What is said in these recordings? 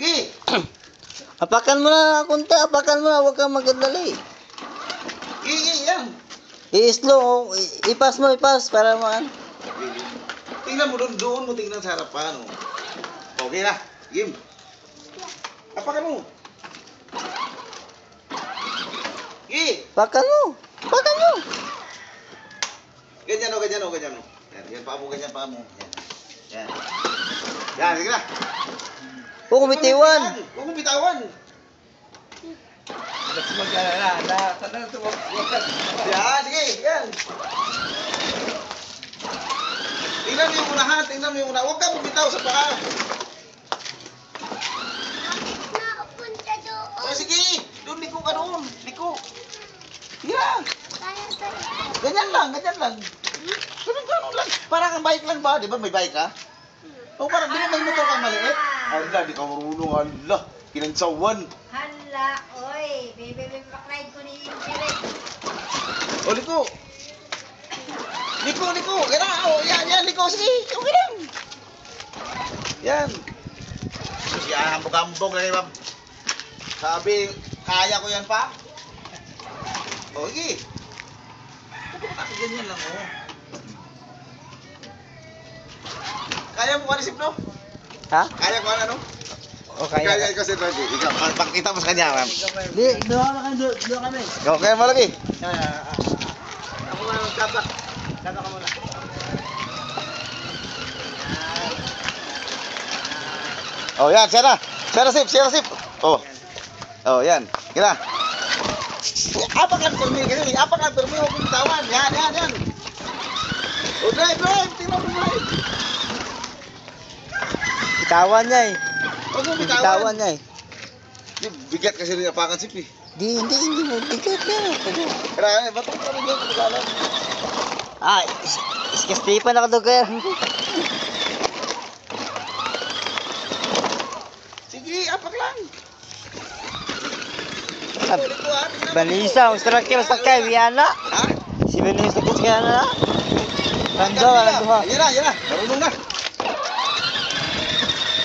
Gi! Apakan mo na kunti, apakan mo na, huwag kang magdali. Gi, yan. I-slow, ipas mo, ipas, para maan. Tingnan mo doon mo tingnan sa harapan. Okay na, Gim. Apakan mo. Gi! Apakan mo, apakan mo. Ganyan o. Yan, paa mo. Yan. Yan, sige na. Huwag kumitiwan. Huwag mo bitawan. Yan, sige, yan. Tingnan mo yung unahan, Huwag ka bumitaw sa paa. Napunta doon. O sige, doon liko ka doon. Liko. Yan. Kaya Ganyan lang. Ganun lang. Parang ang bike lang ba? Di ba may bike ka? O parang di ba may motor kang maliit? Hala, di ka marunong. Hala, kinansawan. Hala, oy. Baby, back-ride ko ni Indirect. O, liko. Liko. Yan, liko. Sige, okay lang. Yan. Sige, hambog-hambog na ma'am. Sabi, kaya ko yan pa. O, sige. Ganyan lang, Kaya mo kanisip, no? Ha? Kaya ko ano? Okay. Kaya ko si Roger. Ikaw, pakita mo sa kanya, ma'am. Di, doon kami. Okay mo lagi. Ako muna magkapak. Kapak ka muna. Oh, yan, siya na sip. Oh, yan. Kira. Apak lang permi, huwag mong bitawan. Yan. Oh, drive. Tingnan mo, drive. Bitawan niya eh. Huwag mong bitawan. Bitawan niya eh. Bigat kasi rin apakan sip eh. Hindi mo. Bigat yan. Kaya, ba't ka rin yung pagkalan? Ah, iskastipan ako doon kaya. Sige, apak lang. Balisa, ustra sakay, Wiana. Ha? Si Balisa sakay na. Rando. Yan na. Marunong na.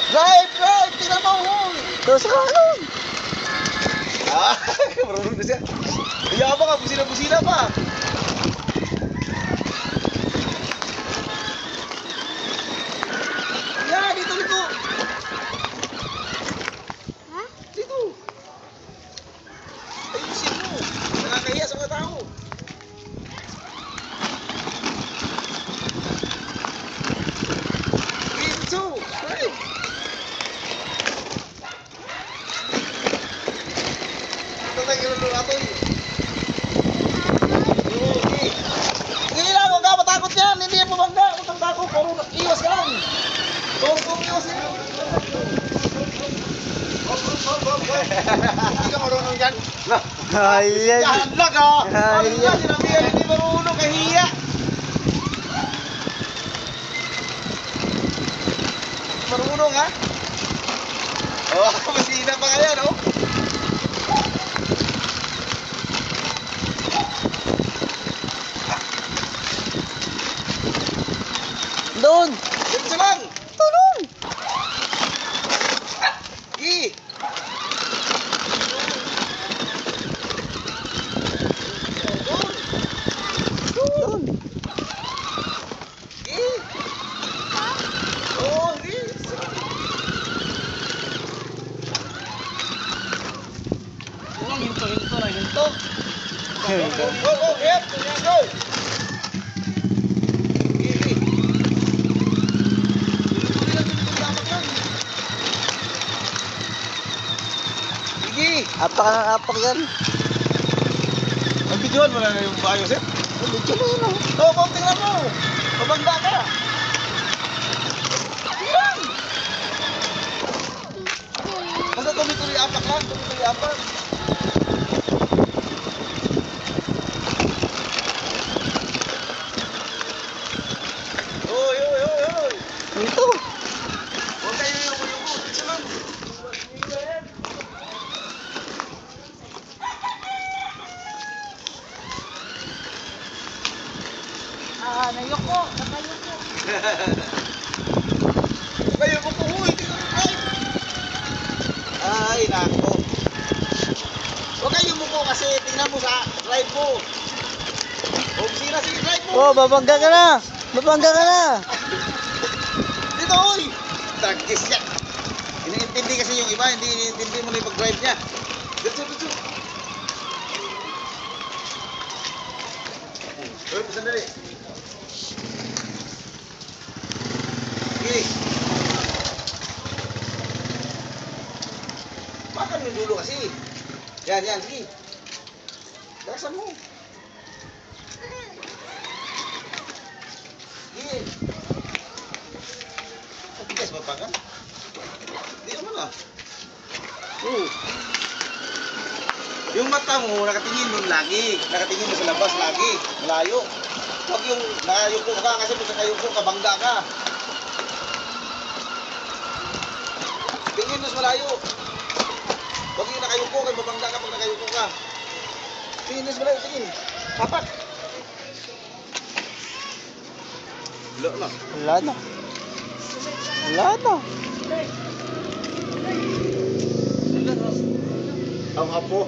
Drive. Tingnan mo. Doon sa kanon. Marunong na siya. Iya ka, busina pa. Yan, dito. Ha? Dito. Ayusin mo. Nakakahiya sa mga tao. Dito. Drive. Ito na yung nato. Sige lang, huwag ka matakot yan. Hindi yan pabangga. Huwag kang takot. Puro iwas ka lang. Kung iwas yan. Hindi ka marunong yan. Ayan. Yan lang ka. Ay, Ano yan? Sinabihan hindi marunong. Kahiya. Marunong ha? Oh, masina pa kaya no? Doon. Dito lang. Doon. Doon. Go, Gep! Go! Sige! Apak yan. Ang videoan mo na yung ayos eh? Medyo na yun oh. Oo, tingnan mo! Mabangga ka! Yan! Basta tuloy-tuloy apak lang, tuloy-tuloy apak. Ito. Huwag kayo yung dito lang. Nayoko. Nakayoko. Huwag kayo magpuhuy, dito lang. na mo sa drive mo. O, sira si drive mo. Oh, babangga ka na. Babangga ka na. Dito, oy! Tragis yan. Iniintindi kasi yung iba, hindi iniintindi mo na yung pag-drive niya. Dito. Uy, sandali. Sige. Bakit yung dulo kasi? Yan, sige. Bakasan mo. Sige. Matigas ba pa ka? Hindi naman ah. Oo. Yung mata mo, nakatingin doon lagi. Nakatingin mo sa labas lagi. Malayo. Huwag yung nakayuko ka kasi pag nakayuko ka, bangga ka. Tingin mas malayo. Huwag yung nakayuko ka, mabangga ka pag nakayuko ka. Tingin mas malayo, tingin. Apat. Wala na. Wala na. Wala na. Ang apo.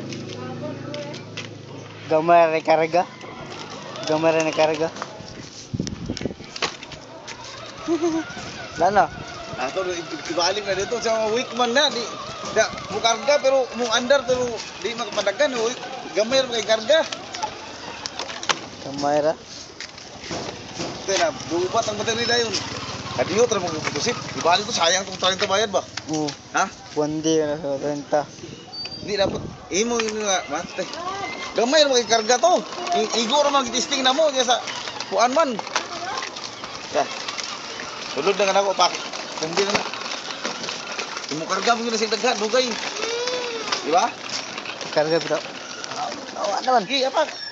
Gamay rin karga. Gamay rin karga. Wala na. Ato, ibalim na dito sa weak man na. Di, mo karga pero mo andar pero di makapadagan. Gamay rin kay karga. Gamay rin. Ito na, bubat ang baterya na yun. Kadiyo, tara magputusip. Ibalim to, sayang itong 30 bayad ba? Oo. Ha? Buwandi ka na sa 30. Hindi dapat. Imo yun nga, mate. Gamay rin magkikarga to. Igo rin mag-testing na mo. Kaya sa puan man. Yan. Tulod na nga ako, pakit. Hindi na nga. Imo karga mo yun na sa daghan, dugay. Di ba? Karga bro. Awa naman. Sige, apak.